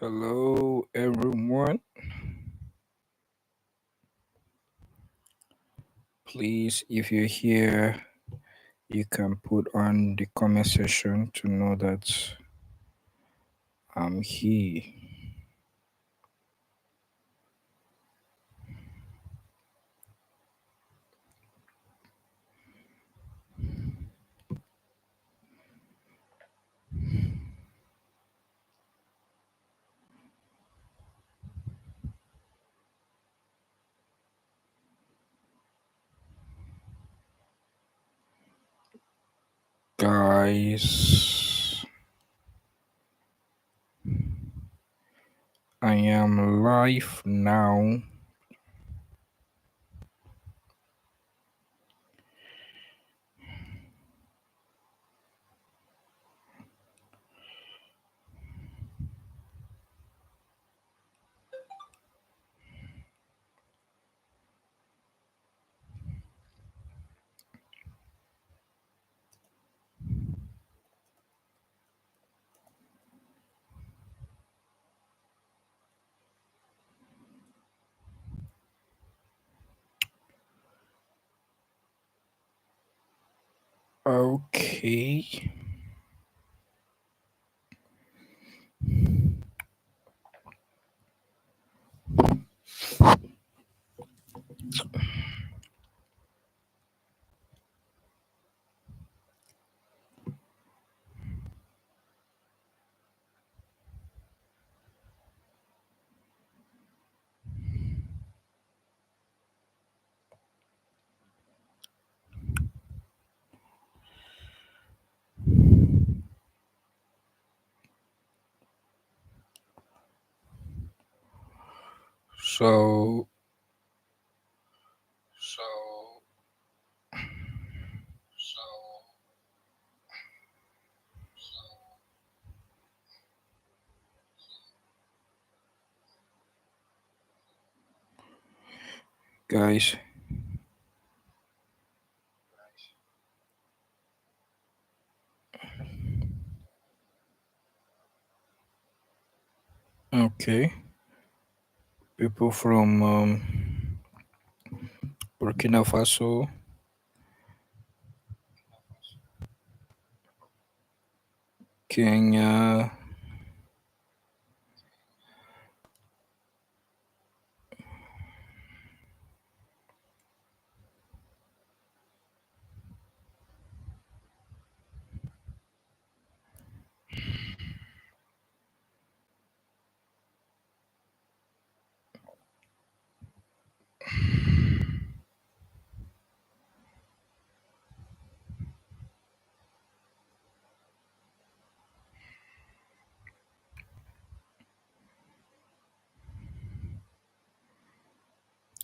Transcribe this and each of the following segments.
Hello, everyone. Please, if you're here, you can put on the comment section to know that I'm here. Guys, I am live now. Okay. So, guys, okay. People from Burkina Faso, Kenya.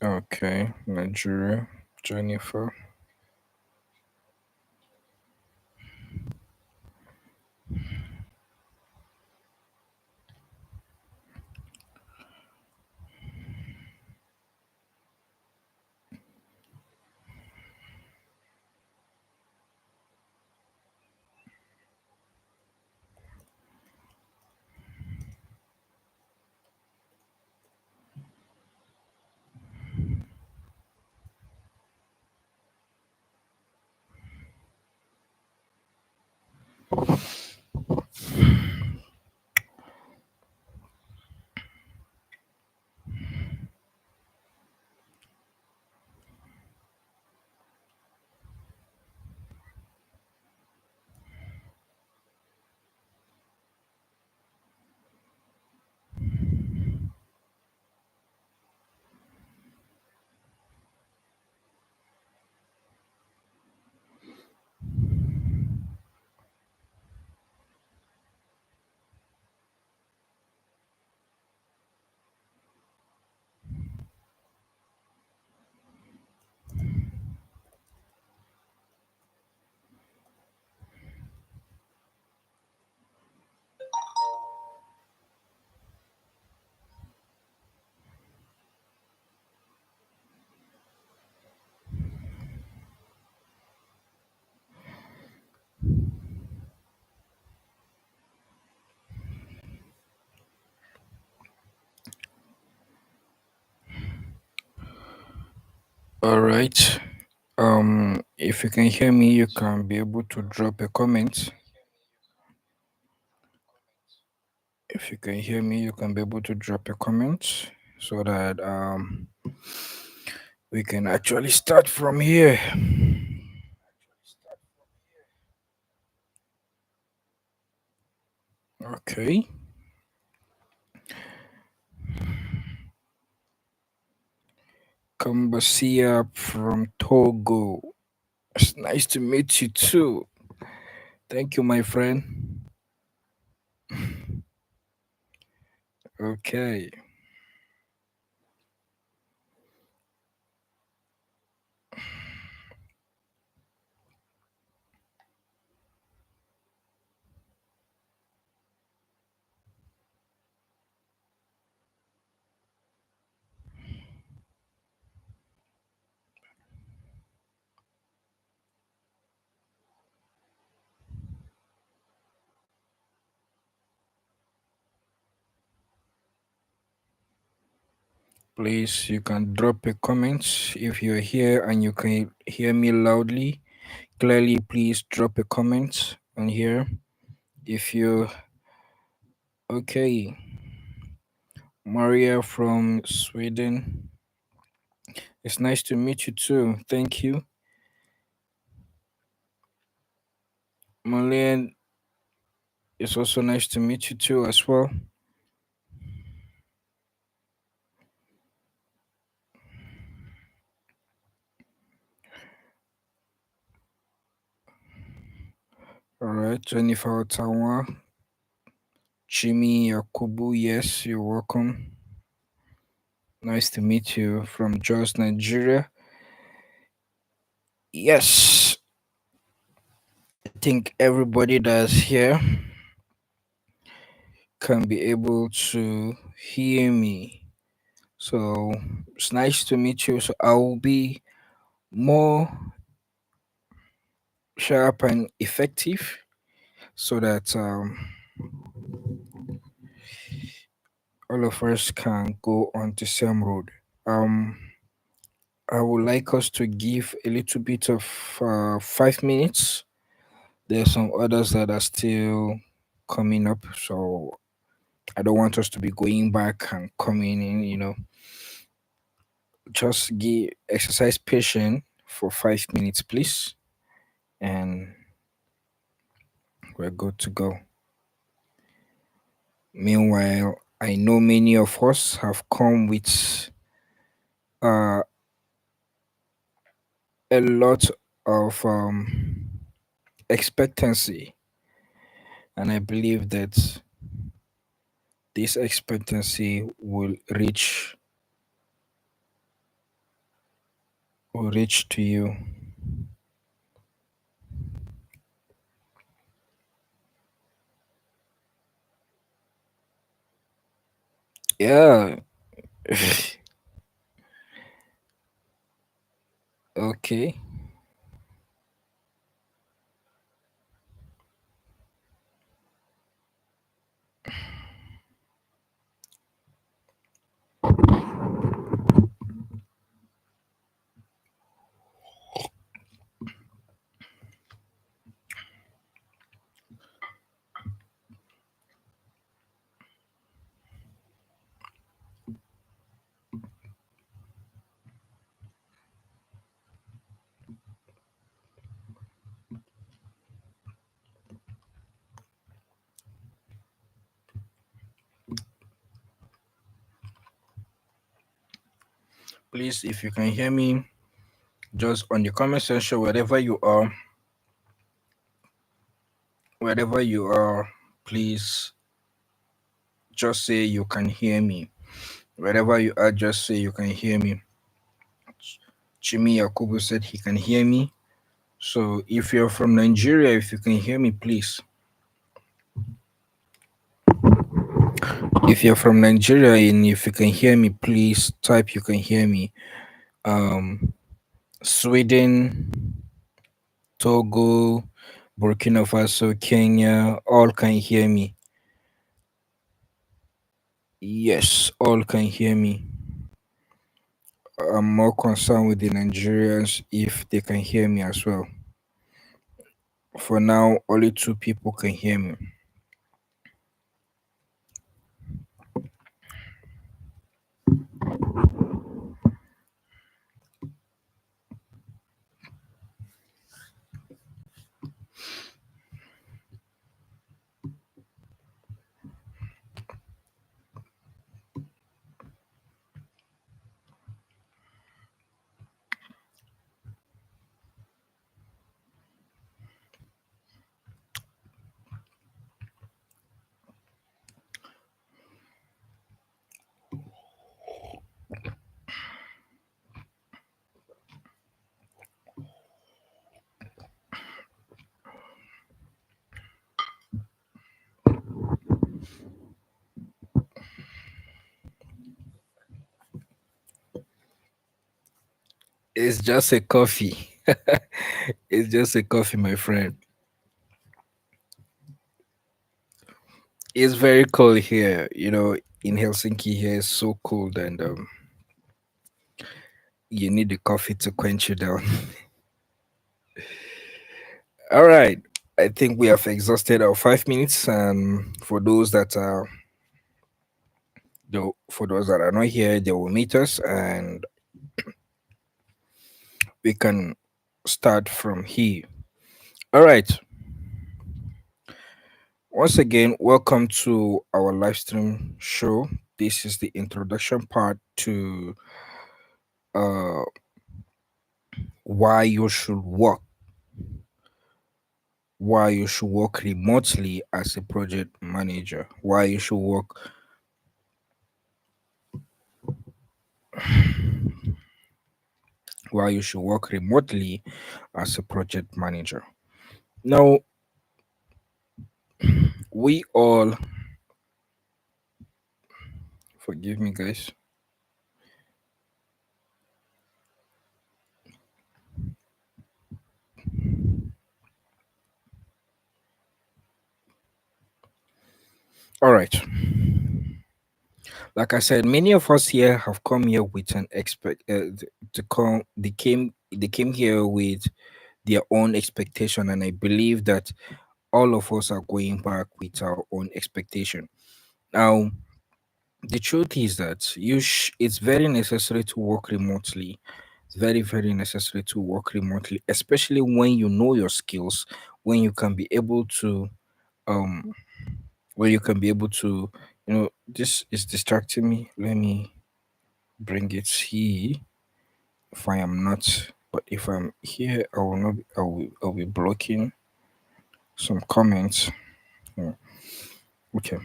Okay, Nigeria, Jennifer. All right. If you can hear me, you can be able to drop a comment. If you can hear me, you can be able to drop a comment so that we can actually start from here. Okay. Kambasia from Togo. It's nice to meet you too. Thank you, my friend. Okay. Please, you can drop a comment if you're here and you can hear me loudly. Clearly, please drop a comment on here. If you okay, Maria from Sweden. It's nice to meet you too. Thank you. Marlene, it's also nice to meet you too as well. All right, Jennifer Otawa, Jimmy Yakubu, yes, you're welcome. Nice to meet you from Jos, Nigeria. Yes, I think everybody that's here can be able to hear me. So it's nice to meet you. So I will be more sharp and effective so that all of us can go on the same road. Um, I would like us to give a little bit of 5 minutes. There are some others that are still coming up, so I don't want us to be going back and coming in. Just give exercise patience for 5 minutes, please, and we're good to go. Meanwhile, I know many of us have come with uh, a lot of expectancy, and I believe that this expectancy will reach to you. Yeah. Okay. Please, if you can hear me, just on the comment section, wherever you are, please just say you can hear me. Wherever you are, just say you can hear me. Jimmy Yakubu said he can hear me. So if you're from Nigeria, if you can hear me, please. If you're from Nigeria and if you can hear me, please type you can hear me. Um, Sweden, Togo, Burkina Faso, Kenya, all can hear me. Yes, all can hear me. I'm more concerned with the Nigerians if they can hear me as well. For now, only two people can hear me. It's just a coffee. It's just a coffee, my friend. It's very cold here. In Helsinki here it's so cold, and you need the coffee to quench you down. All right. I think we have exhausted our 5 minutes, and for those that are not here, they will meet us, and we can start from here. All right. Once again, welcome to our live stream show. This is the introduction part to uh, why you should work, why you should work remotely as a project manager, why you should work remotely as a project manager. Now, we all, forgive me, guys. All right. Like I said, many of us here have come here with an expect to come. They came here with their own expectation, and I believe that all of us are going back with our own expectation. Now, the truth is that it's very necessary to work remotely. It's very, very necessary to work remotely, especially when you know your skills, when you can be able to um when you can be able to this is distracting me. Let me bring it here. If I am not, but if I'm here, I will not. I'll be blocking some comments. Hmm, okay,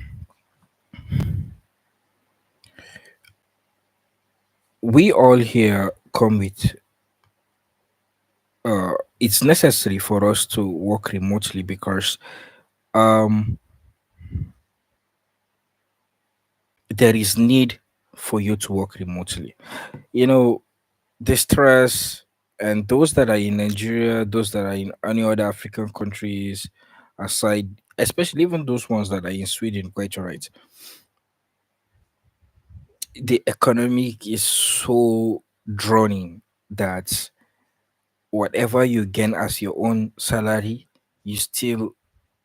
we all here come with. It's necessary for us to work remotely because um there is need for you to work remotely. You know, the stress, and those that are in Nigeria, those that are in any other African countries aside, especially even those ones that are in Sweden, quite alright. The economic is so drowning that whatever you gain as your own salary, you still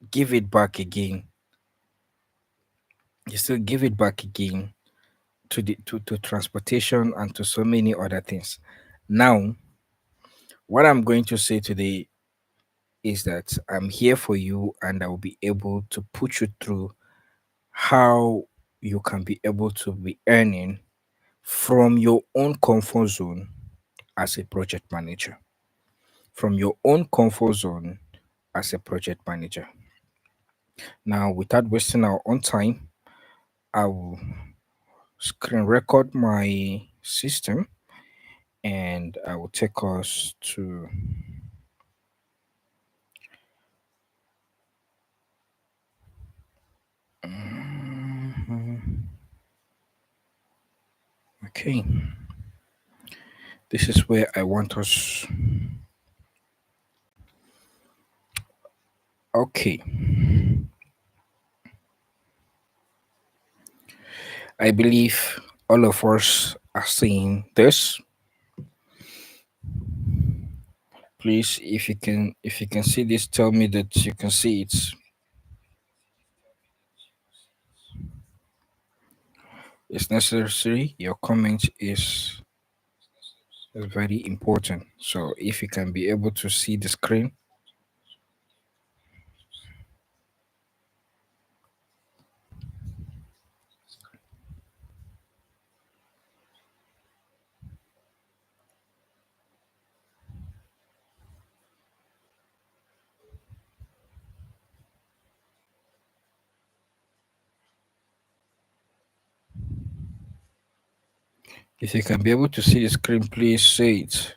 give it back again. You still give it back again to transportation and to so many other things. Now, what I'm going to say today is that I'm here for you, and I will be able to put you through how you can be able to be earning from your own comfort zone as a project manager. From your own comfort zone as a project manager. Now, without wasting our own time, I will screen record my system, and I will take us to. Mhm. Okay, this is where I want us. Okay, I believe all of us are seeing this. Please, if you can see this, tell me that you can see it. It's necessary. Your comment is very important. So if you can be able to see the screen, if you can be able to see the screen, please say it.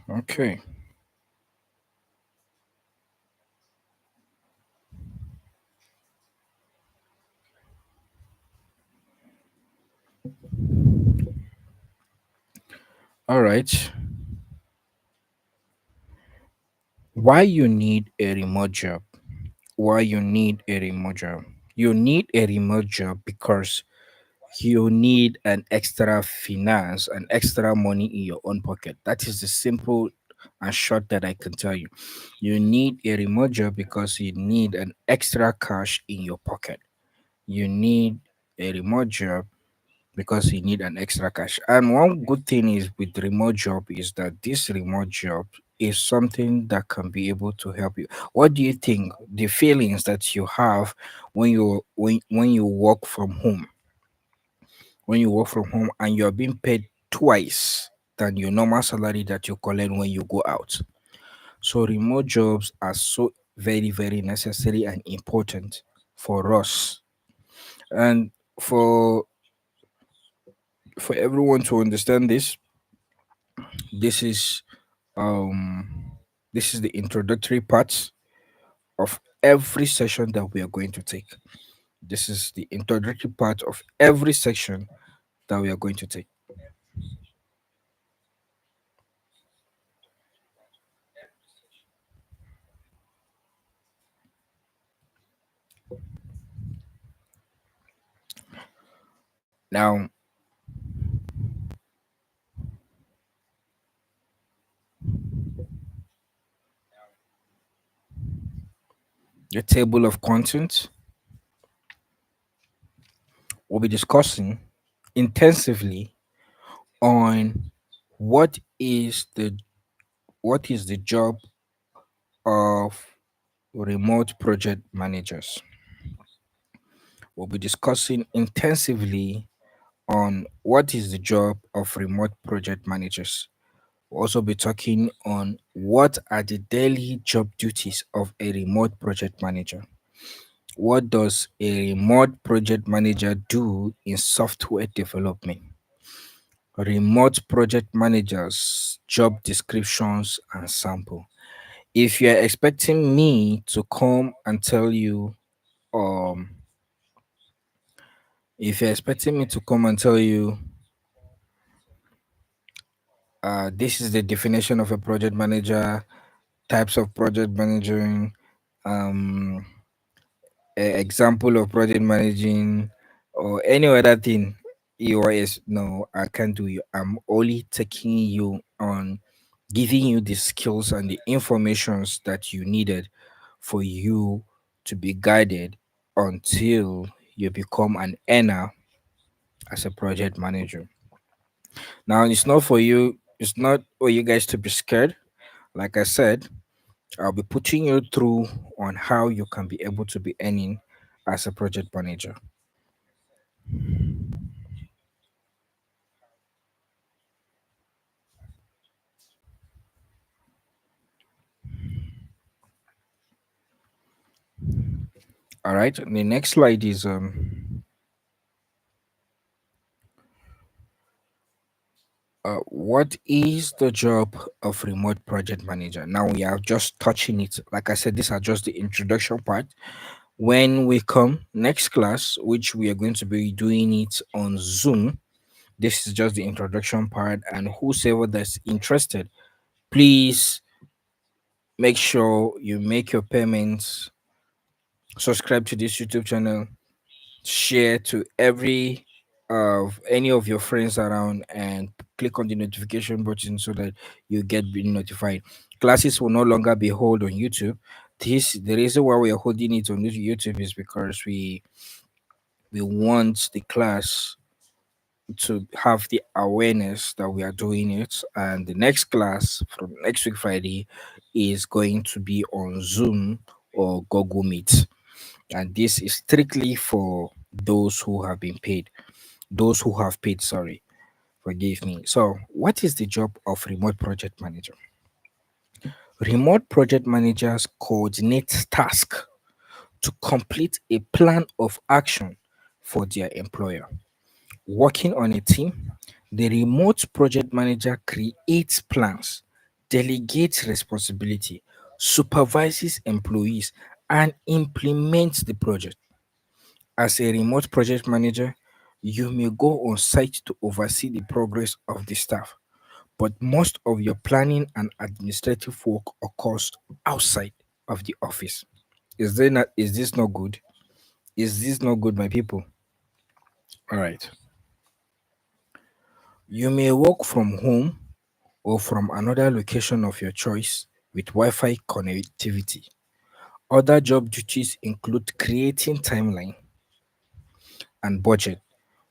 Okay. All right. Why you need a remote job? Why you need a remote job? You need a remote job because you need an extra finance, an extra money in your own pocket. That is the simple and short that I can tell you. You need a remote job because you need an extra cash in your pocket. You need a remote job because you need an extra cash. And one good thing is with remote job is that this remote job is something that can be able to help you. What do you think the feelings that you have when you work from home? When you work from home and you're being paid twice than your normal salary that you collect when you go out. So remote jobs are so very, very necessary and important for us. And for for everyone to understand this, this is um this is the introductory part of every session that we are going to take. This is the introductory part of every section that we are going to take. Now, the table of contents we'll be discussing intensively on what is the what is the job of remote project managers. We'll be discussing intensively on what is the job of remote project managers. We'll also be talking on what are the daily job duties of a remote project manager. What does a remote project manager do in software development? Remote project managers, job descriptions, and sample. If you're expecting me to come and tell you, um, if you're expecting me to come and tell you, this is the definition of a project manager, types of project managing, um, example of project managing, or any other thing, EOS, no, I can't do you. I'm only taking you on giving you the skills and the informations that you needed for you to be guided until you become an earner as a project manager. Now, it's not for you, it's not for you guys to be scared. Like I said, I'll be putting you through on how you can be able to be earning as a project manager. All right. The next slide is what is the job of remote project manager? Now we are just touching it. Like I said, these are just the introduction part. When we come next class, which we are going to be doing it on Zoom, this is just the introduction part. And whosoever that's interested, please make sure you make your payments, subscribe to this YouTube channel, share to every of any of your friends around, and click on the notification button so that you get being notified. Classes will no longer be held on YouTube. This the reason why we are holding it on YouTube is because we want the class to have the awareness that we are doing it, and the next class from next week Friday is going to be on Zoom or Google Meet, and this is strictly for those who have been paid, those who have paid, sorry, forgive me. So what is the job of remote project manager? Remote project managers coordinate tasks to complete a plan of action for their employer. Working on a team, the remote project manager creates plans, delegates responsibility, supervises employees, and implements the project. As a remote project manager, you may go on site to oversee the progress of the staff, but most of your planning and administrative work occurs outside of the office. Is this not good? Is this not good, my people? All right. You may work from home or from another location of your choice with Wi-Fi connectivity. Other job duties include creating timeline and budget.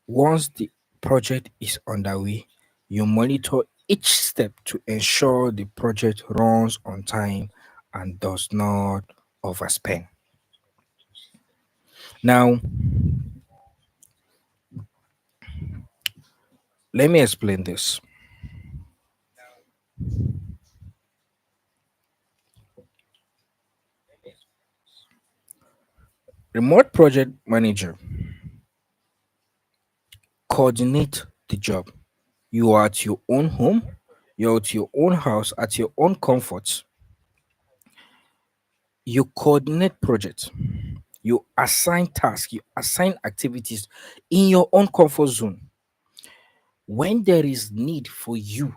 Once the project is underway, you monitor each step to ensure the project runs on time and does not overspend. Now, let me explain this. Remote project manager coordinate the job. You are at your own home, you're at your own house, at your own comfort. You coordinate projects, you assign tasks, you assign activities in your own comfort zone. When there is need for you,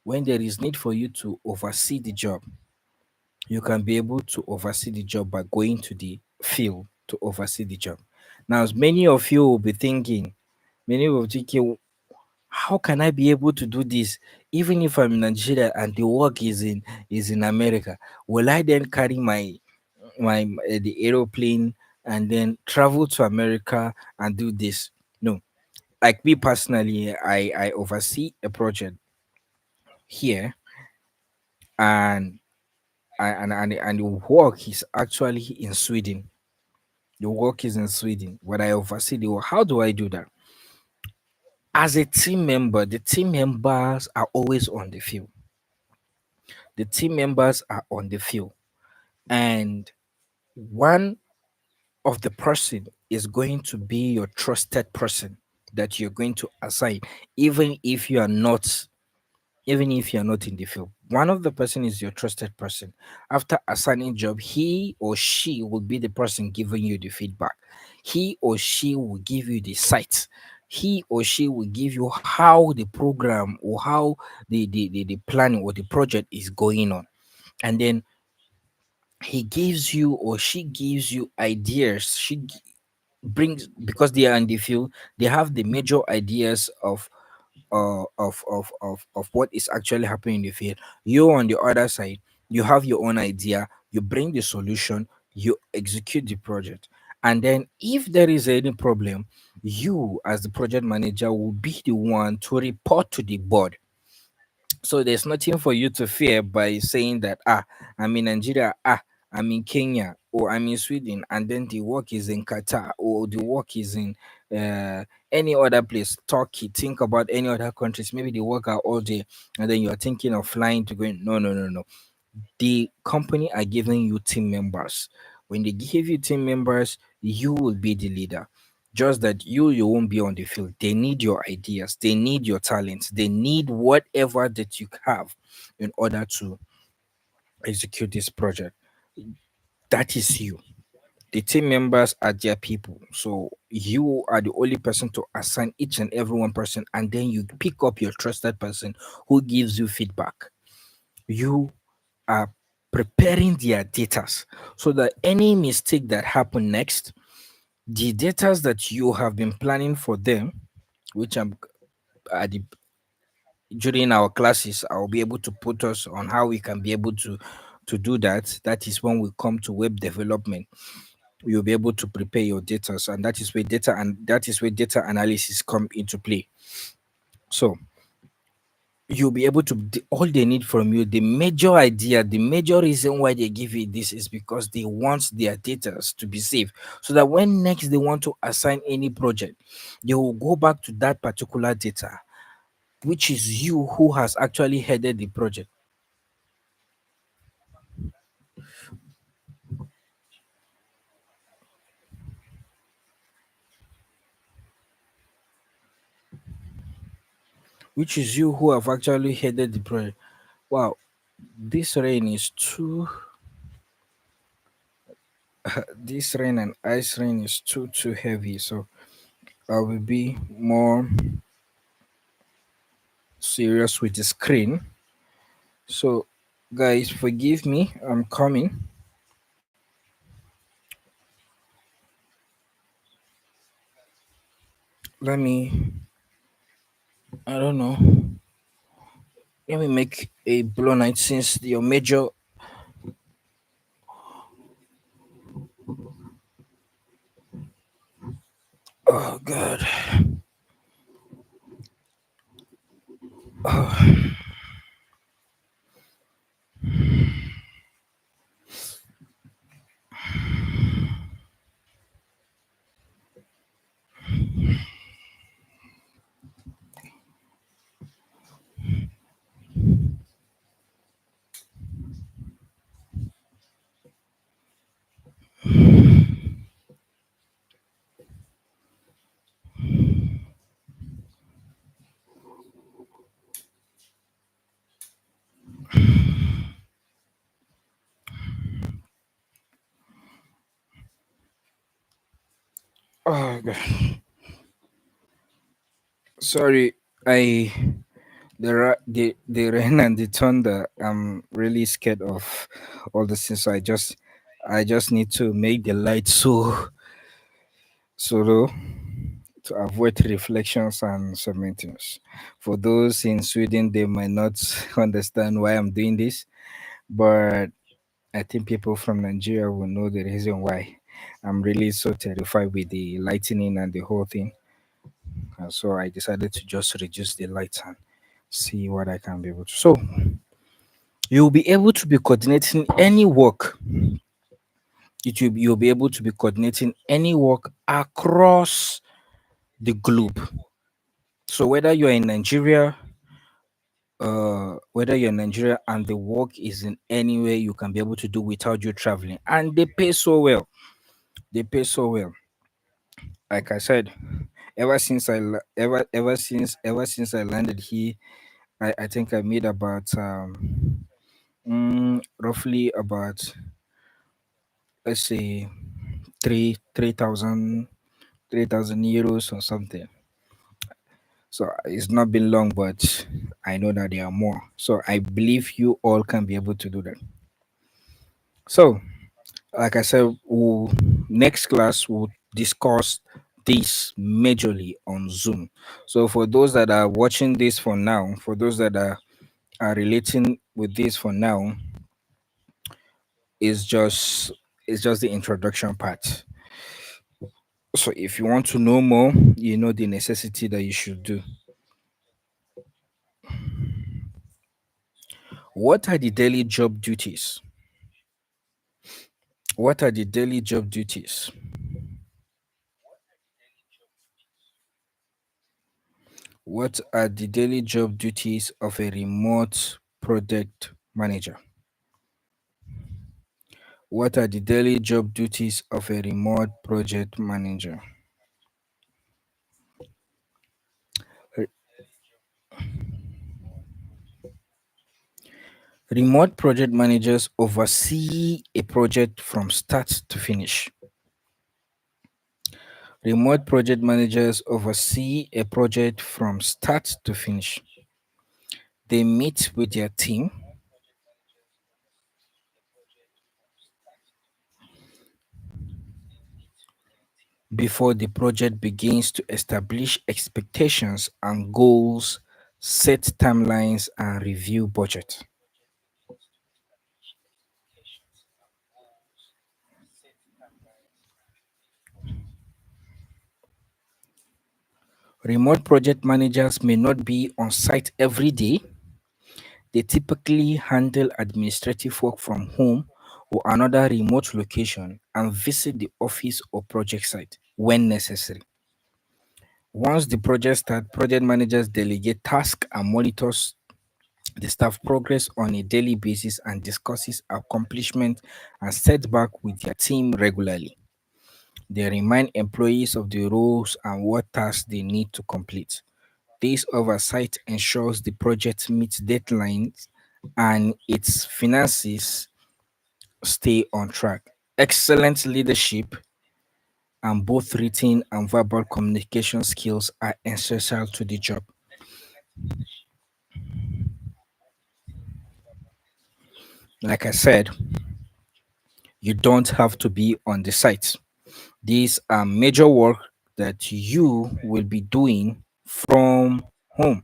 when there is need for you to oversee the job, you can be able to oversee the job by going to the field to oversee the job. Now, as many of you will be thinking, many will be thinking, how can I be able to do this even if I'm in Nigeria and the work is in America? Will I then carry my the aeroplane and then travel to America and do this? No. Like me personally, I oversee a project here, and and the work is actually in Sweden. The work is in Sweden, but I oversee the work. How do I do that? As a team member, the team members are always on the field. The team members are on the field, and one of the person is going to be your trusted person that you're going to assign, even if you are not even if you're not in the field. One of the person is your trusted person. After assigning job, he or she will be the person giving you the feedback. He or she will give you the site. He or she will give you how the program or how the planning or the project is going on. And then he gives you or she gives you ideas. Brings, because they are in the field, they have the major ideas of what is actually happening in the field. You on the other side, you have your own idea, you bring the solution, you execute the project. And then if there is any problem, you as the project manager will be the one to report to the board. So there's nothing for you to fear by saying that, I'm in Nigeria, I'm in Kenya, or I'm in Sweden, and then the work is in Qatar, or the work is in uh, any other place, Turkey. Think about any other countries. Maybe they work out all day, and then you're thinking of flying to go. No, no, no, no. The company are giving you team members. When they give you team members, you will be the leader. Just that you won't be on the field. They need your ideas, they need your talents, they need whatever that you have in order to execute this project. That is you. The team members are their people. So you are the only person to assign each and every one person, and then you pick up your trusted person who gives you feedback. You are preparing their data so that any mistake that happen next, the data that you have been planning for them, which I'm at the during our classes, I'll be able to put us on how we can be able to do that. That is when we come to web development. You'll be able to prepare your data, and that is where data analysis come into play. So you'll be able to all they need from you, the major idea, the major reason why they give you this is because they want their data to be safe, so that when next they want to assign any project, they will go back to that particular data, which is you who has actually headed the project, which is you who have actually headed the project. Wow, this rain is too this rain and ice rain is too heavy, so I will be more serious with the screen. So guys, forgive me, I'm coming. Let me, I don't know, let me make a blow night since your major. Oh god. Oh god. Sorry, I the rain and the thunder. I'm really scared of all the things. So I just need to make the light so low to avoid reflections and submittings. For those in Sweden, they might not understand why I'm doing this, but I think people from Nigeria will know the reason why. I'm really so terrified with the lightning and the whole thing. And so I decided to just reduce the lights and see what I can be able to. So you'll be able to be coordinating any work. You'll be able to be coordinating any work across the globe. So whether you're in Nigeria and the work is in any way you can be able to do without you traveling, and they pay so well. They pay so well. Like I said, ever since I landed here, I think I made about roughly about, let's say, 3,000 euros or something. So it's not been long, but I know that there are more. So I believe you all can be able to do that. So, like I said, next class we'll discuss this majorly on Zoom. So for those that are watching this for now, for those that are relating with this for now, is just it's just the introduction part. So if you want to know more, you know the necessity that you should do. What are the daily job duties? What are the daily job duties? What are the daily job duties of a remote project manager? What are the daily job duties of a remote project manager? Re- Remote project managers oversee a project from start to finish. Remote project managers oversee a project from start to finish. They meet with their team before the project begins to establish expectations and goals, set timelines, and review budget. Remote project managers may not be on site every day. They typically handle administrative work from home or another remote location and visit the office or project site when necessary. Once the project starts, project managers delegate tasks and monitors the staff progress on a daily basis and discusses accomplishment and setback with their team regularly. They remind employees of the roles and what tasks they need to complete. This oversight ensures the project meets deadlines and its finances stay on track. Excellent leadership and both written and verbal communication skills are essential to the job. Like I said, you don't have to be on the site. These are major work that you will be doing from home.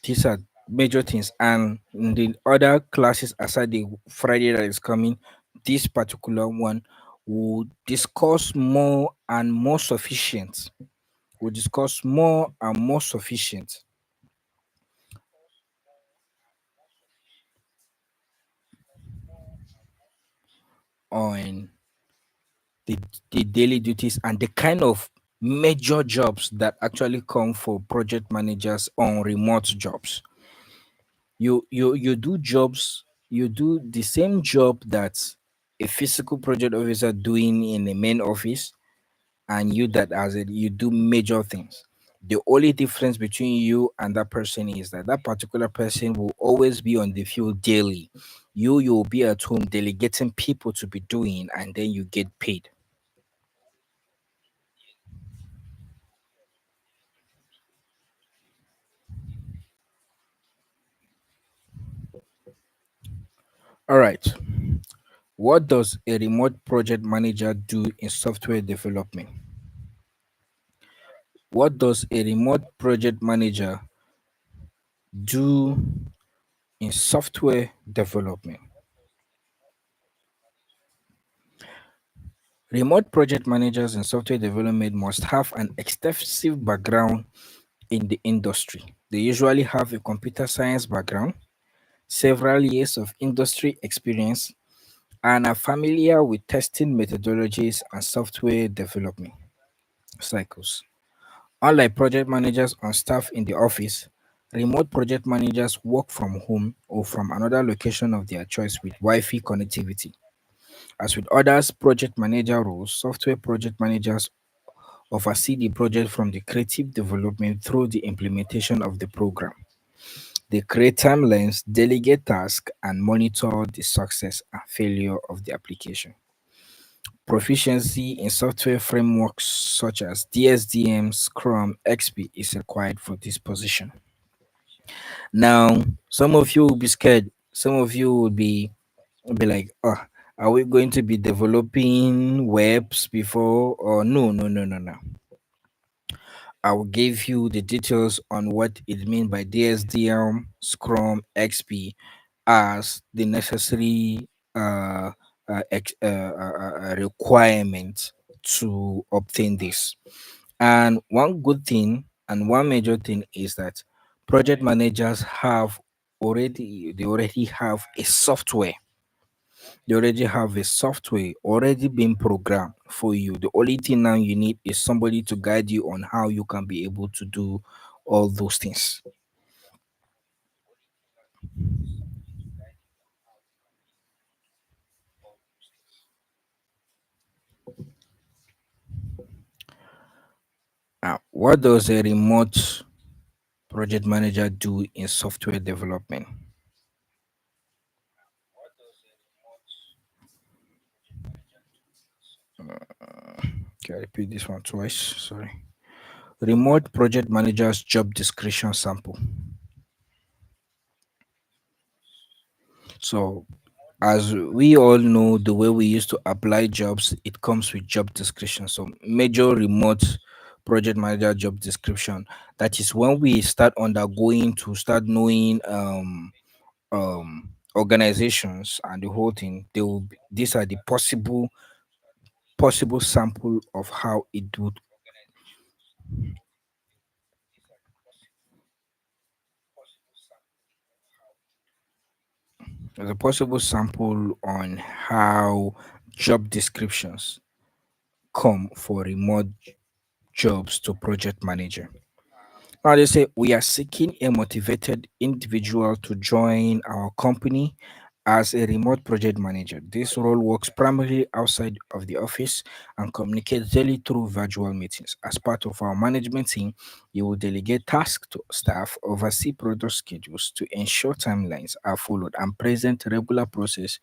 These are major things. And in the other classes, aside the Friday that is coming, this particular one will discuss more and more sufficient. We'll discuss more and more sufficient on the, the daily duties and the kind of major jobs that actually come for project managers on remote jobs. You do jobs, you do the same job that a physical project officer doing in a main office, and you that as it you do major things. The only difference between you and that person is that that particular person will always be on the field daily. You'll be at home delegating people to be doing, and then you get paid. All right. What does a remote project manager do in software development? What does a remote project manager do in software development? Remote project managers in software development must have an extensive background in the industry. They usually have a computer science background, several years of industry experience, and are familiar with testing methodologies and software development cycles. Unlike project managers on staff in the office, remote project managers work from home or from another location of their choice with Wi Fi connectivity. As with others project manager roles, software project managers oversee the project from the creative development through the implementation of the program. They create timelines, delegate tasks, and monitor the success and failure of the application. Proficiency in software frameworks such as DSDM, Scrum, XP is required for this position. Now, some of you will be scared. Some of you will be like, oh, are we going to be developing webs before? Or no, no, no, no, no. I will give you the details on what it means by DSDM, Scrum, XP as the necessary requirement to obtain this. And one good thing and one major thing is that project managers have already have a software. They already have a software already been programmed for you. The only thing now you need is somebody to guide you on how you can be able to do all those things. What does a remote project manager do in software development? Okay, I repeat this one twice. Sorry. Remote project manager's job description sample. So, as we all know, the way we used to apply jobs, it comes with job description. So, major remote project manager job description. That is when we start undergoing to start knowing organizations and the whole thing. They will be, these are the possible sample of how it would as a possible sample on how job descriptions come for remote jobs to project manager. Now they say we are seeking a motivated individual to join our company as a remote project manager. This role works primarily outside of the office and communicates daily through virtual meetings. As part of our management team, you will delegate tasks to staff, oversee product schedules to ensure timelines are followed, and present regular process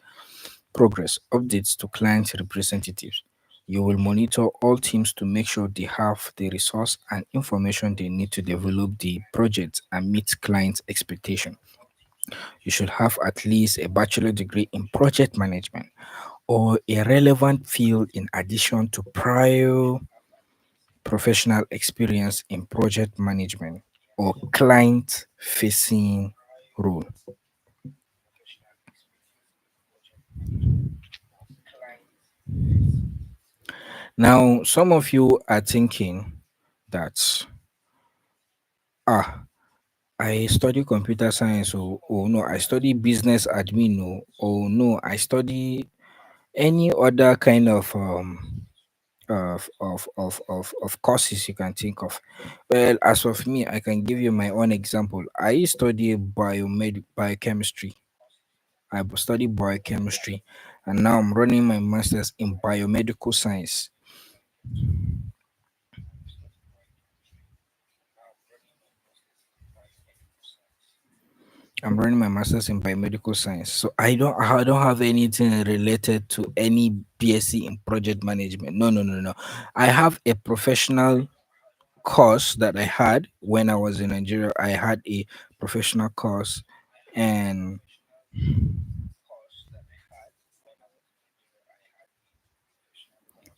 progress updates to client representatives. You will monitor all teams to make sure they have the resource and information they need to develop the project and meet client expectation. You should have at least a bachelor degree in project management or a relevant field in addition to prior professional experience in project management or client facing role. Now, some of you are thinking that ah I study computer science. Oh no, I study business admin. Oh no, I study any other kind of courses you can think of. Well, as of me, I can give you my own example. I study biochemistry. I study biochemistry, and now I'm running my masters in biomedical science. I'm running my master's in biomedical science. So I don't have anything related to any BSc in project management. No, no, no, no. I have a professional course that I had when I was in Nigeria. I had a professional course and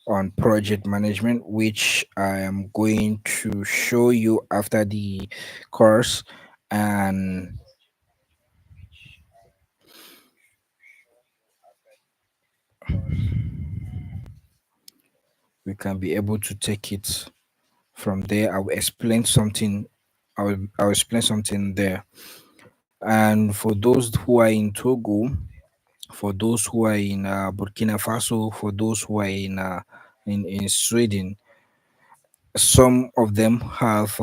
on project management, which I am going to show you after the course, and we can be able to take it from there. I will explain something there. And for those who are in Togo, for those who are in Burkina Faso, for those who are in Sweden, some of them have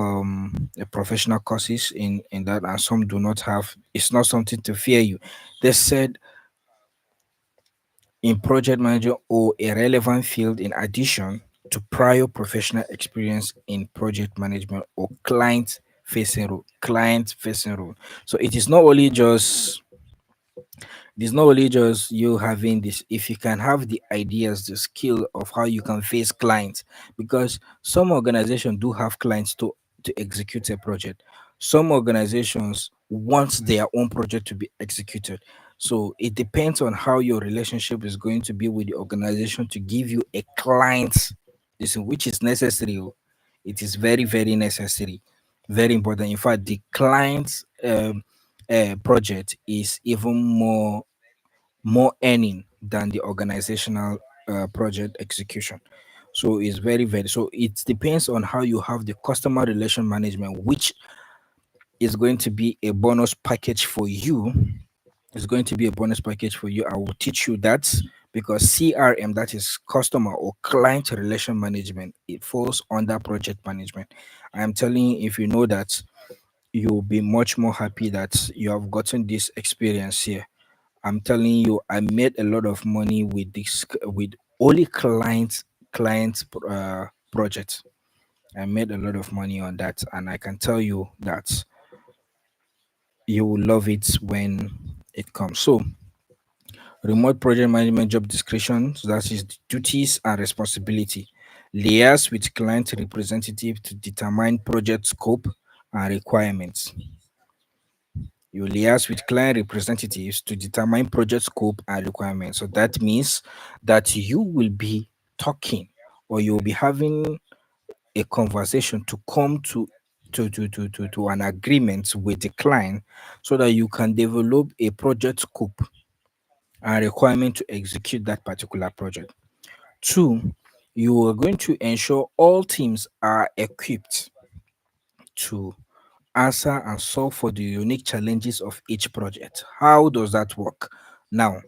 professional courses in that, and some do not have. It's not something to fear you. They said in project manager or a relevant field in addition to prior professional experience in project management or client facing role. So it is not only just you having this. If you can have the ideas, the skill of how you can face clients, because some organizations do have clients to execute a project. Some organizations want their own project to be executed. So it depends on how your relationship is going to be with the organization to give you a client, listen, which is necessary. It is very, very necessary, very important. In fact, the client's project is even more earning than the organizational project execution. So it's very, very, so it depends on how you have the customer relation management, which is going to be a bonus package for you. It's going to be a bonus package for you. I will teach you that, because CRM, that is customer or client relation management, it falls under project management. I am telling you, if you know that, you'll be much more happy that you have gotten this experience here. I'm telling you, I made a lot of money with this, with only clients projects. I made a lot of money on that, and I can tell you that you will love it when it comes. So, remote project management job descriptions, that is the duties and responsibility. Liaise with client representative to determine project scope and requirements. You liaise with client representatives to determine project scope and requirements. So that means that you will be talking, or you will be having a conversation to come to an agreement with the client, so that you can develop a project scope and requirement to execute that particular project. Two, you are going to ensure all teams are equipped to answer and solve for the unique challenges of each project. How does that work? Now,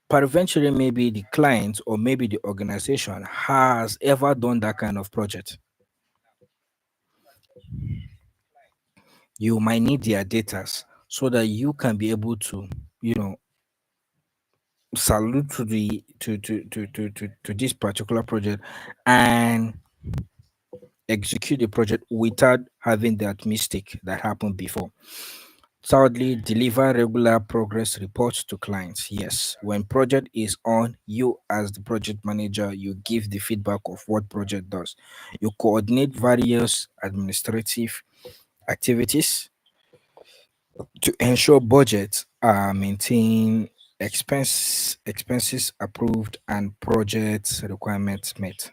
peradventure, maybe the client or maybe the organization has ever done that kind of project. You might need their data so that you can be able to, you know, salute to the to this particular project and execute the project without having that mistake that happened before. Thirdly, deliver regular progress reports to clients. Yes, when project is on, you as the project manager, you give the feedback of what project does. You coordinate various administrative activities to ensure budgets are maintained, expenses approved, and project requirements met.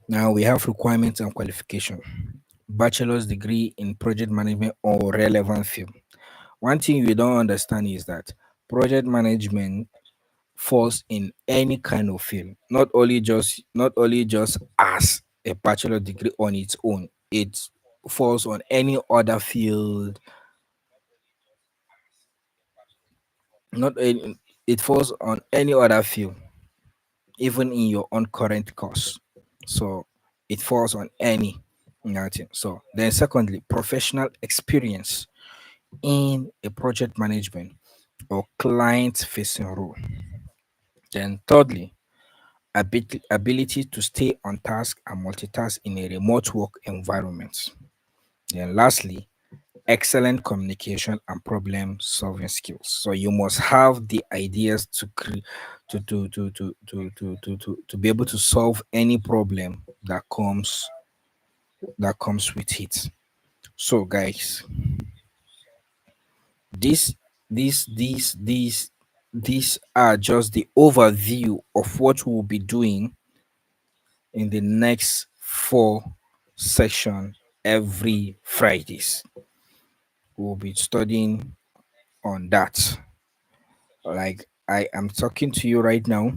Now we have requirements and qualification. Bachelor's degree in project management or relevant field. One thing you don't understand is that project management falls in any kind of field, not only just as a bachelor degree on its own. It falls on any other field, not any, it falls on any other field, even in your own current course. So it falls on any nothing. So then secondly, professional experience in a project management or client facing role. Then thirdly, ability to stay on task and multitask in a remote work environment. Then lastly, excellent communication and problem solving skills. So you must have the ideas to to be able to solve any problem that comes with it. So guys, this these are just the overview of what we'll be doing in the next four section every Fridays. We'll be studying on that. Like I am talking to you right now,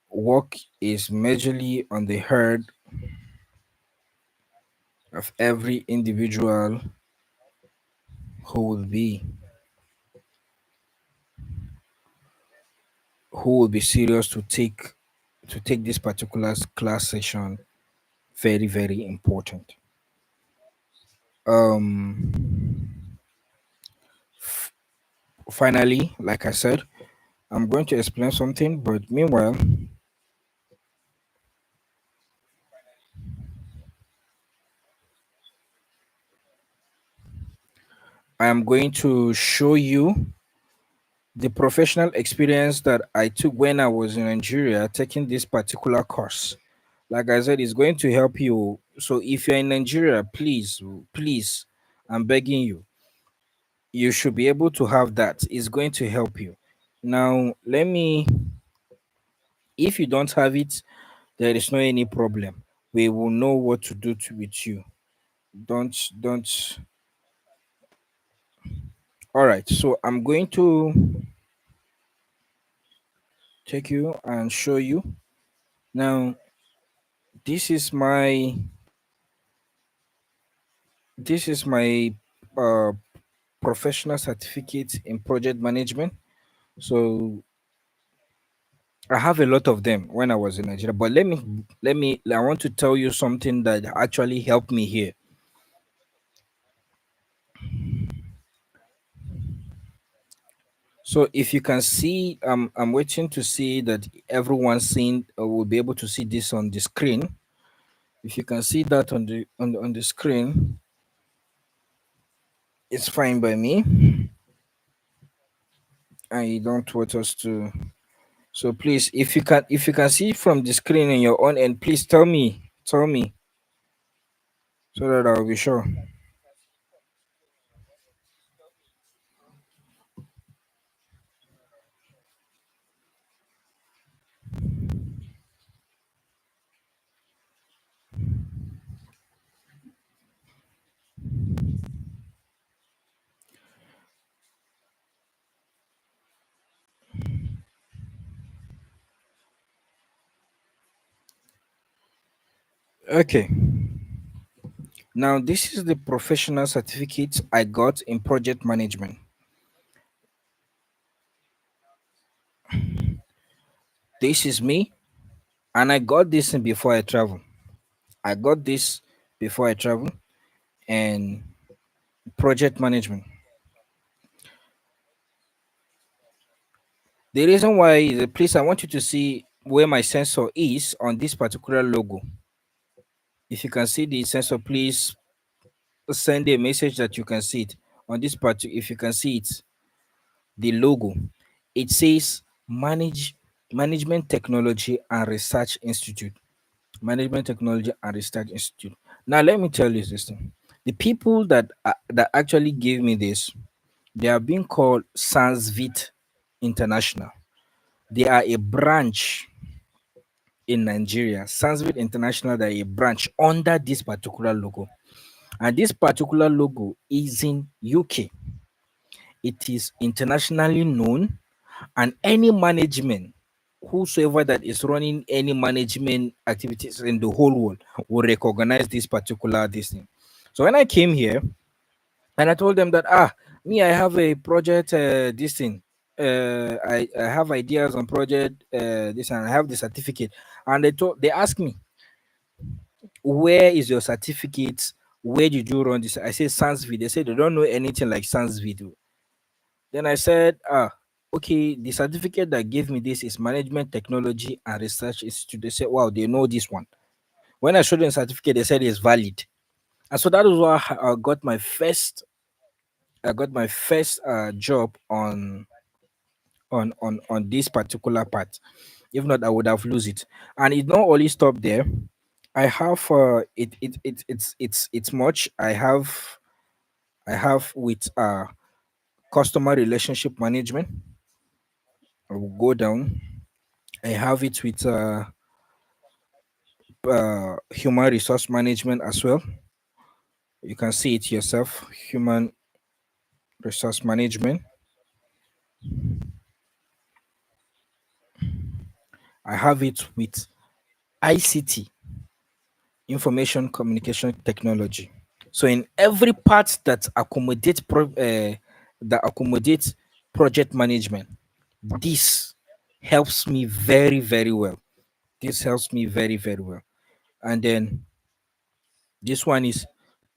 work is majorly on the head of every individual who will be who will be serious to take this particular class session very, very important. Um Finally, like I said, I'm going to explain something, but meanwhile, I am going to show you the professional experience that I took when I was in Nigeria taking this particular course. Like I said, it's going to help you. So if you're in Nigeria, please, I'm begging you, you should be able to have that. It's going to help you. Now, if you don't have it, there is no any problem. We will know what to do with you. Don't. All right. So I'm going to take you and show you. Now, this is my this is my uh, professional certificate in project management. So I have a lot of them when I was in Nigeria. But I want to tell you something that actually helped me here. So if you can see, I'm waiting to see that everyone seeing will be able to see this on the screen. If you can see that on the screen, it's fine by me. I don't want us to. So please, if you can see from the screen in your own end, please tell me, so that I'll be sure. Okay. Now this is the professional certificate I got in project management. This is me, and I got this before I travel. I got this before I travel, and project management. The reason why the please I want you to see where my sensor is on this particular logo. If you can see the sensor, please send a message that you can see it on this part. If you can see it, the logo, it says Management Technology and Research Institute. Management Technology and Research Institute. Now let me tell you this thing. The people that actually gave me this, they are being called Sansvit International. They are a branch in Nigeria. Sansvit International, they are a branch under this particular logo. And this particular logo is in UK. It is internationally known, and any management, whosoever that is running any management activities in the whole world, will recognize this particular this thing. So when I came here and I told them that me, I have a project this thing. I have ideas on project this, and I have the certificate. And they asked me, where is your certificate? Where did you run this? I said Sansvid. They said they don't know anything like Sansvid. Then I said, okay, the certificate that gave me this is Management Technology and Research Institute. They said, wow, they know this one. When I showed them the certificate, they said it's valid. And so that was why I got my first job on this particular part. If not, I would have lose it. And it not only stop there. I have it's much. I have with customer relationship management. I will go down. I have it with human resource management as well. You can see it yourself. Human resource management. I have it with ICT, information communication technology. So in every part that accommodates project management, this helps me very very well. This helps me very very well. And then this one is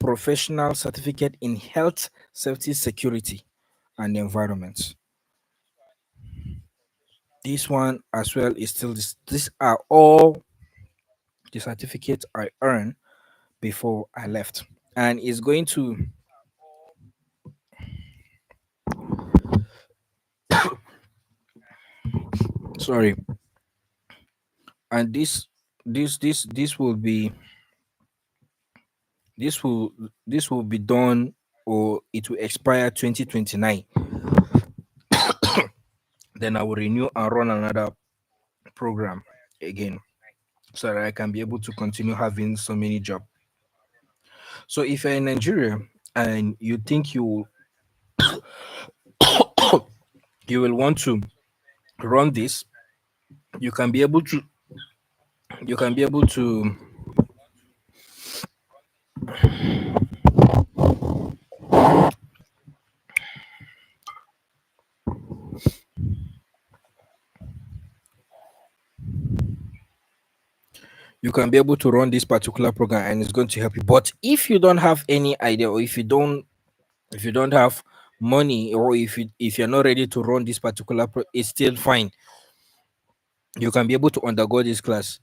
professional certificate in health, safety, security, and environment. This one as well is still this. These are all the certificates I earned before I left, and it's going to. Sorry, and this will be this will this will be done, or it will expire 2029. Then I will renew and run another program again, so that I can be able to continue having so many jobs. So if you're in Nigeria and you think you will want to run this, you can be able to you can be able to run this particular program, and it's going to help you. But if you don't have any idea, or if you don't have money, or if you're not ready to run this particular it's still fine. You can be able to undergo this class.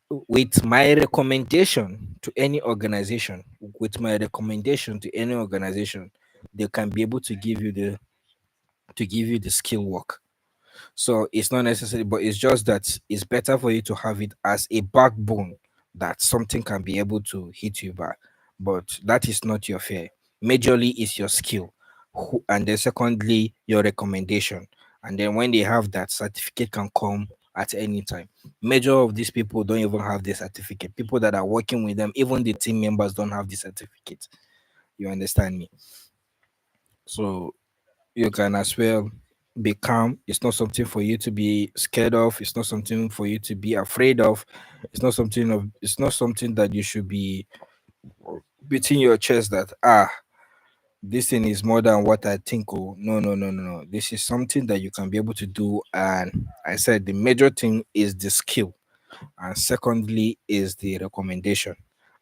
With my recommendation to any organization, with my recommendation to any organization, they can be able to give you the skill work. So it's not necessary, but it's just that it's better for you to have it as a backbone that something can be able to hit you back. But that is not your fear. Majorly is your skill. And then secondly, your recommendation. And then when they have that, certificate can come at any time. Major of these people don't even have the certificate. People that are working with them, even the team members don't have the certificate. You understand me? So you can as well be calm. It's not something for you to be scared of. It's not something for you to be afraid of. It's not something that you should be beating your chest that this thing is more than what I think. Oh no, no, no, no, no. This is something that you can be able to do. And I said the major thing is the skill. And secondly is the recommendation.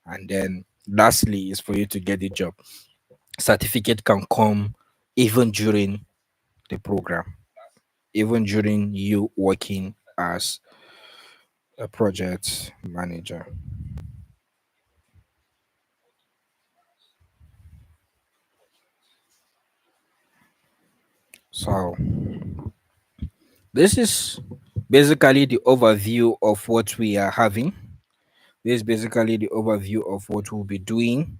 And then lastly is for you to get the job. Certificate can come even during the program, even during you working as a project manager. So, this is basically the overview of what we are having. This is basically the overview of what we'll be doing.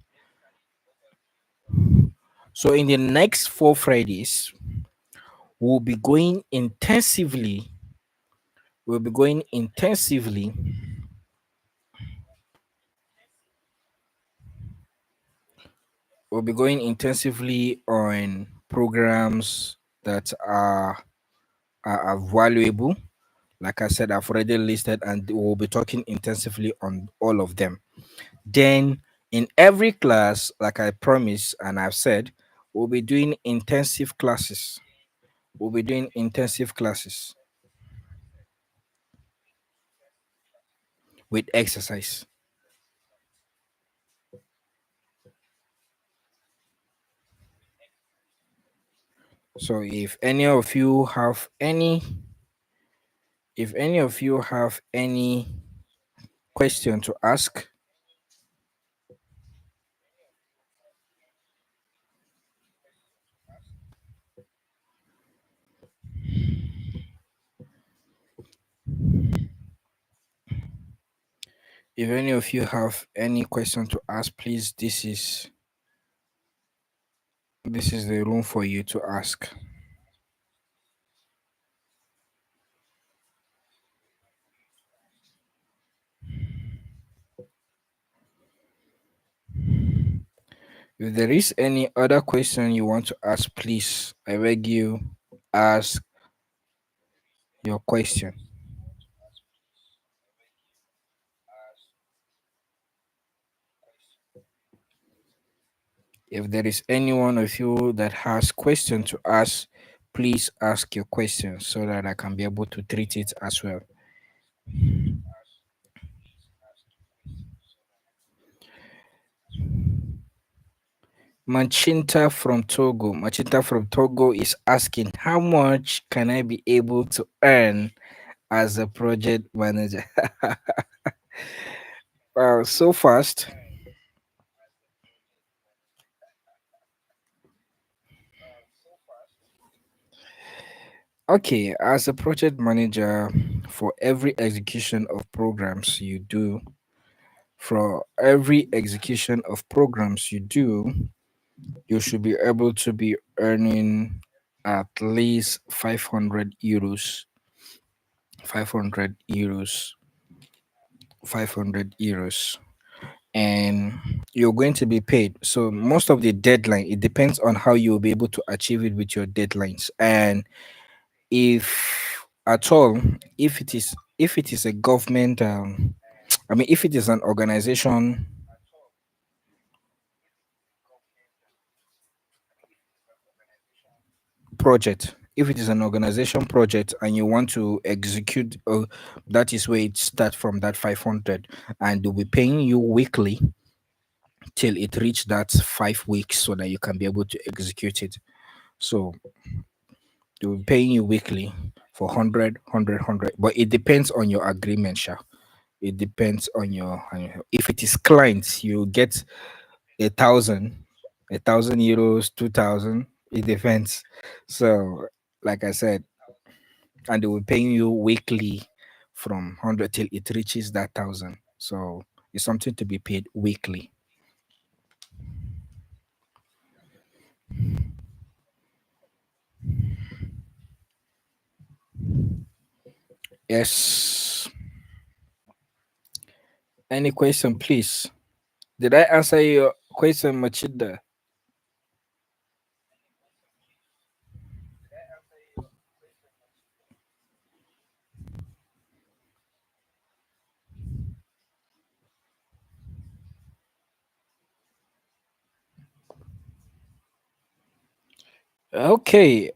So, in the next 4 Fridays, we'll be going intensively. We'll be going intensively. We'll be going intensively on programs that are valuable. Like I said, I've already listed, and we'll be talking intensively on all of them. Then, in every class, like I promised and I've said, we'll be doing intensive classes. We'll be doing intensive classes with exercise. So, if any of you have any question to ask, if any of you have any question to ask, please, this is the room for you to ask. If there is any other question you want to ask, please, I beg you, ask your question. If there is any one of you that has question to ask, please ask your question so that I can be able to treat it as well. Machinta from Togo is asking, how much can I be able to earn as a project manager? Wow, so fast. Okay, as a project manager, for every execution of programs you do, for every execution of programs you do, you should be able to be earning at least 500 euros. 500 euros. 500 euros. And you're going to be paid. So most of the deadline, it depends on how you'll be able to achieve it with your deadlines. And if at all, if it is a government I mean if it is an organization project, if it is an organization project and you want to execute, that is where it starts from, that 500, and they'll be paying you weekly till it reach that 5 weeks so that you can be able to execute it. So they will be paying you weekly for 100, but it depends on your agreement, sha. It depends if it is clients, you get 1,000, 1,000 euros, 2,000. It depends. So, like I said, and they will pay you weekly from 100 till it reaches that 1,000. So it's something to be paid weekly. Yes. Any question, please? Did I answer your question, Machida? Okay.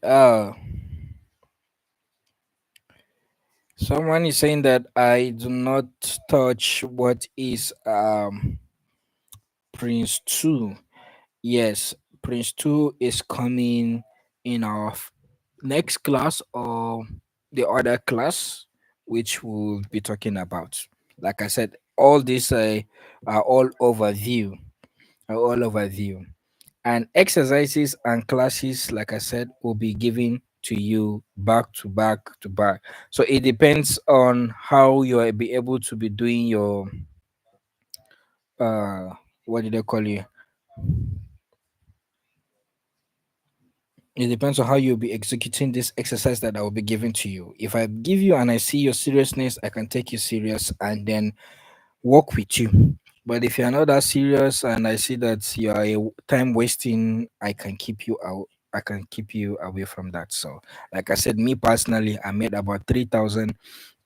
Someone is saying that I do not touch what is Prince 2. Yes, Prince 2 is coming in our next class or the other class, which we'll be talking about. Like I said, all these are all overview, are all overview. And exercises and classes, like I said, will be given to you back to back to back. So it depends on how you'll be able to be doing your uh what did I call you? It depends on how you'll be executing this exercise that I will be giving to you. If I give you and I see your seriousness, I can take you serious and then work with you. But if you're not that serious and I see that you are time wasting, I can keep you out. I can keep you away from that. So, like I said, me personally, I made about 3,000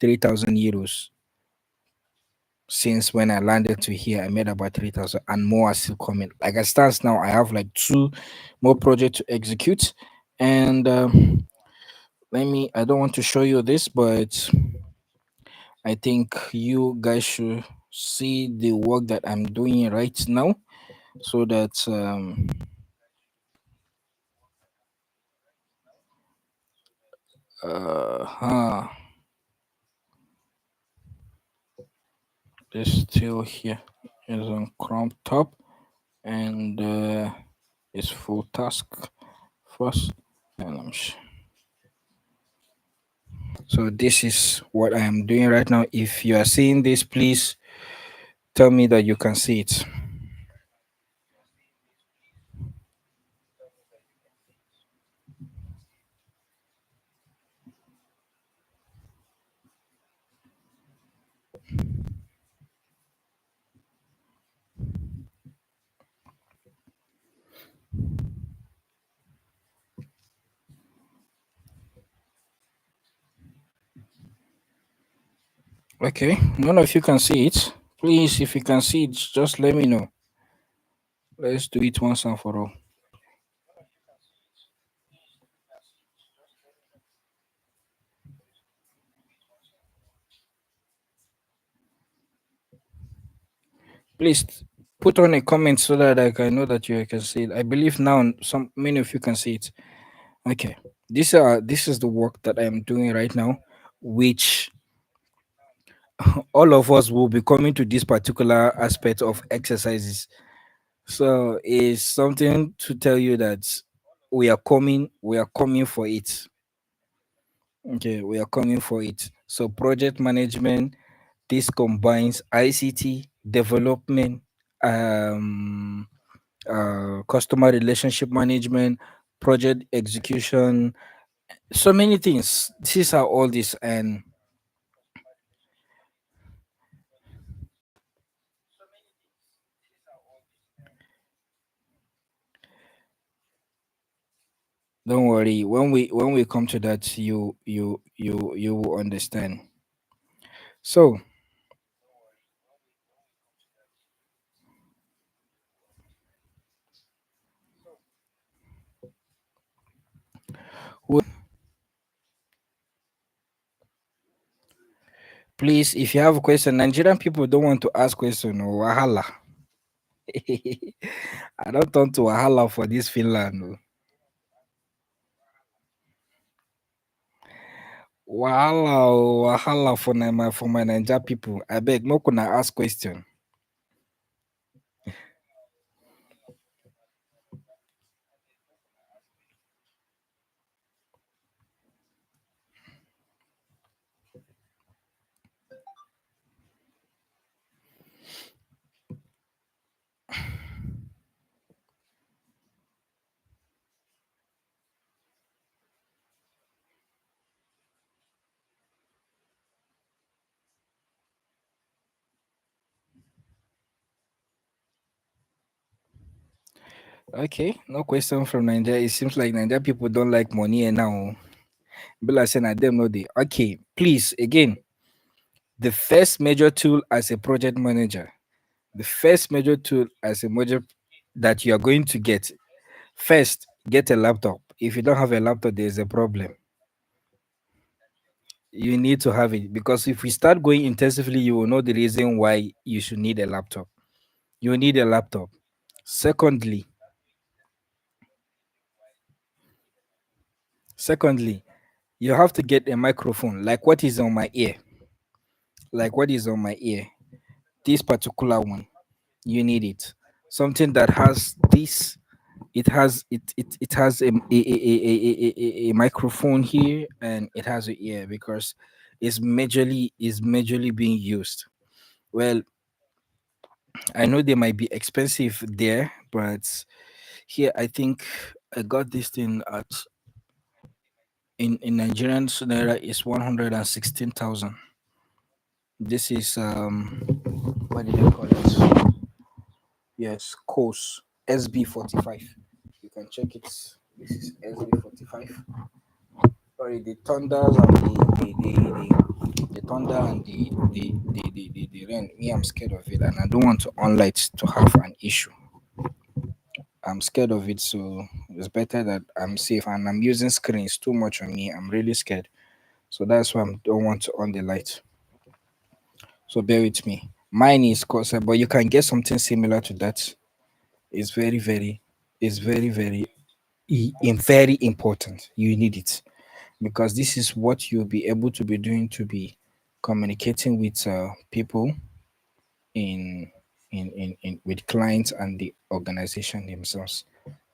euros since when I landed to here. I made about 3,000 and more are still coming. Like I stands now, I have like two more projects to execute. And I don't want to show you this, but I think you guys should see the work that I'm doing right now so that huh, this still here is on crop top and it's full task first and so this is what I am doing right now. If you are seeing this, please tell me that you can see it. Okay, none of you can see it. Please, if you can see it, just let me know. Let's do it once and for all. Please put on a comment so that I can know that you can see it. I believe now some many of you can see it. Okay. This is the work that I am doing right now, which all of us will be coming to this particular aspect of exercises. So it's something to tell you that we are coming for it. Okay, we are coming for it. So project management, this combines ICT development, um, customer relationship management, project execution, so many things. These are all this, and don't worry. When we come to that, you will understand. So, who- please, if you have a question, Nigerian people don't want to ask question or wahala. I don't want to wahala for this Finland. Oh. Wahala, oh, wahala for my Naija people. I beg, no kuna ask question. Okay, no question from Nigeria. It seems like Nigeria people don't like money and now. But like saying them no they. Okay, please again. The first major tool as a project manager, the first major tool as a major that you are going to get first, get a laptop. If you don't have a laptop, there's a problem. You need to have it because if we start going intensively, you will know the reason why you should need a laptop. You need a laptop. Secondly, secondly, you have to get a microphone like what is on my ear. Like what is on my ear. This particular one, you need it. Something that has this. It has a microphone here and it has a ear because it's majorly being used. Well, I know they might be expensive there, but here I think I got this thing at in Nigerian naira is 116,000. This is what do they call it? Yes, course SB45. You can check it. This is SB45. Sorry, the thunders and the thunder and the rain. Me, I'm scared of it, and I don't want to onlight to have an issue. I'm scared of it, so it's better that I'm safe. And I'm using screens too much on me. I'm really scared, so that's why I don't want to on the light. So bear with me. Mine is cost, but you can get something similar to that. It's very important. You need it because this is what you'll be able to be doing to be communicating with people in, in with clients and the organization themselves.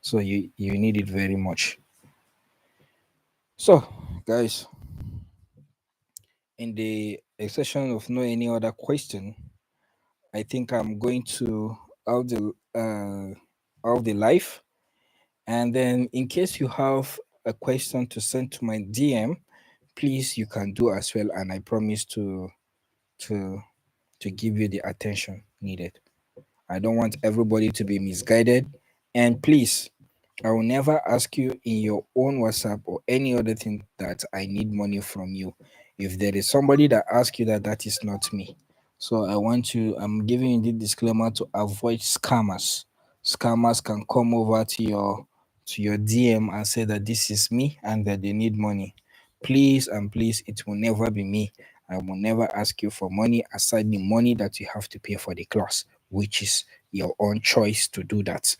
So you need it very much. So guys, in the session of no any other question, I think I'm going to out the live, and then in case you have a question to send to my DM, please you can do as well, and I promise to to give you the attention needed. I don't want everybody to be misguided. And please, I will never ask you in your own WhatsApp or any other thing that I need money from you. If there is somebody that asks you that, that is not me. So I'm giving you the disclaimer to avoid scammers. Scammers can come over to your DM and say that this is me and that they need money. Please and please, it will never be me. I will never ask you for money aside the money that you have to pay for the class, which is your own choice to do that.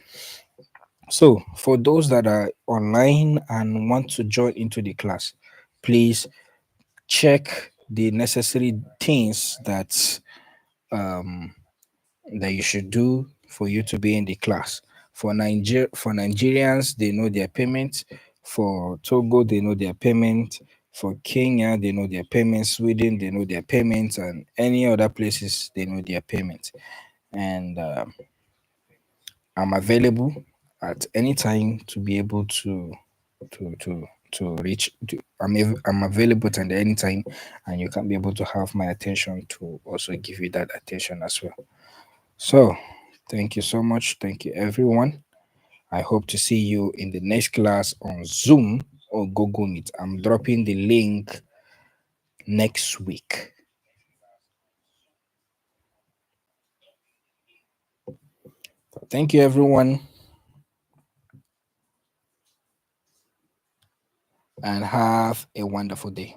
So, for those that are online and want to join into the class, please check the necessary things um, that you should do for you to be in the class. For Nigerians, they know their payment. For Togo, they know their payment. For Kenya, they know their payment. Sweden, they know their payments, and any other places, they know their payment. And I'm available at any time to be able to to to reach. I'm available at any time, and you can be able to have my attention to also give you that attention as well. So, thank you so much. Thank you, everyone. I hope to see you in the next class on Zoom or Google Meet. I'm dropping the link next week. Thank you, everyone, and have a wonderful day.